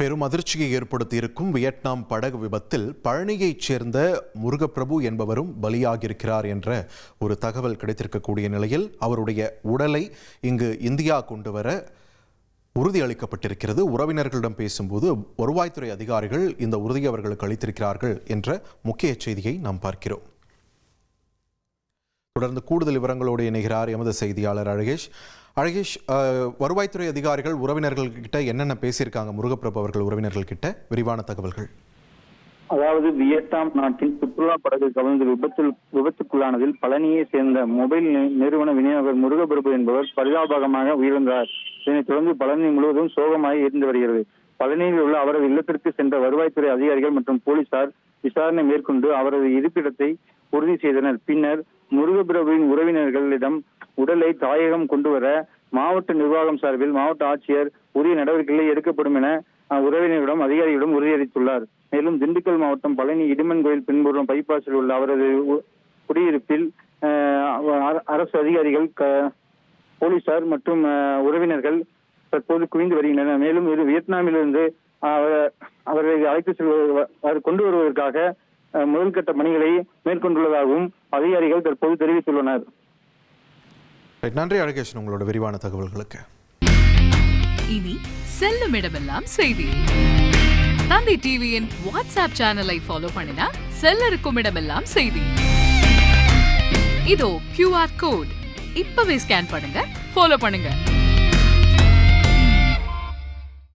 பெரும் அதிர்ச்சியை ஏற்படுத்தியிருக்கும் வியட்நாம் படகு விபத்தில் பழனியைச் சேர்ந்த முருகப்பிரபு என்பவரும் பலியாகியிருக்கிறார் என்ற ஒரு தகவல் கிடைத்திருக்கக்கூடிய நிலையில் அவருடைய உடலை இங்கு இந்தியா கொண்டு வர உறுதியளிக்கப்பட்டிருக்கிறது. உறவினர்களிடம் பேசும்போது வருவாய்த்துறை அதிகாரிகள் இந்த உறுதியை அவர்களுக்கு அளித்திருக்கிறார்கள் என்ற முக்கிய செய்தியை நாம் பார்க்கிறோம். தொடர்ந்து கூடுதல் விவரங்களோடு இணைகிறார் எமது செய்தியாளர் அழகேஷ். வருவாய்த்துறை அதிகாரிகள் உறவினர்கள் கிட்ட என்னென்ன பேசியிருக்காங்க? முருகப்பிரபு அவர்கள் உறவினர்கள் கிட்ட விரிவான தகவல்கள். அதாவது வியட்நாம் நாட்டின் சுற்றுலா படகு கவிழ்ந்து விபத்துக்குள்ளானதில் பழனியை சேர்ந்த மொபைல் நிறுவன விநியோகர் முருகப்பிரபு என்பவர் பரிதாபகமாக உயிரிழந்தார். இதனைத் தொடர்ந்து பழனி முழுவதும் சோகமாக இருந்து வருகிறது. பழனியில் உள்ள அவரது இல்லத்திற்கு சென்ற வருவாய்த்துறை அதிகாரிகள் மற்றும் போலீசார் விசாரணை மேற்கொண்டு அவரது இருப்பிடத்தை உறுதி செய்தனர். பின்னர் முருகப்பிரபுவின் உறவினர்களிடம் உடலை தாயகம் கொண்டு வர மாவட்ட நிர்வாகம் சார்பில் மாவட்ட ஆட்சியர் உரிய நடவடிக்கைகள் எடுக்கப்படும் என உறவினர்களிடம் அதிகாரிகளிடம் உறுதியளித்துள்ளார். மேலும் திண்டுக்கல் மாவட்டம் பழனி இடுமன் கோயில் பின்புறம் பைபாஸில் உள்ள அவரது குடியிருப்பில் அரசு அதிகாரிகள், போலீசார் மற்றும் உறவினர்கள் தற்போது குவிந்து வருகின்றனர். மேலும் வியட்நாமிலிருந்து அவரை அழைத்து செல்வது கொண்டு வருவதற்காக முதல்கட்ட பணிகளை மேற்கொண்டுள்ளதாகவும் அதிகாரிகள் தற்போது தெரிவித்துள்ளனர். நன்றி அழகேஷன், உங்களோட விரிவான தகவல்களுக்கு. இனி செல்லும் இடமெல்லாம் செய்தி. தந்தி டிவியின் வாட்ஸ்அப் சேனலை ஃபாலோ பண்ணினா செல்ல இருக்கும் இடமெல்லாம் செய்தி. இதோ QR கோட் இப்பவே ஸ்கேன் பண்ணுங்க, ஃபாலோ பண்ணுங்க.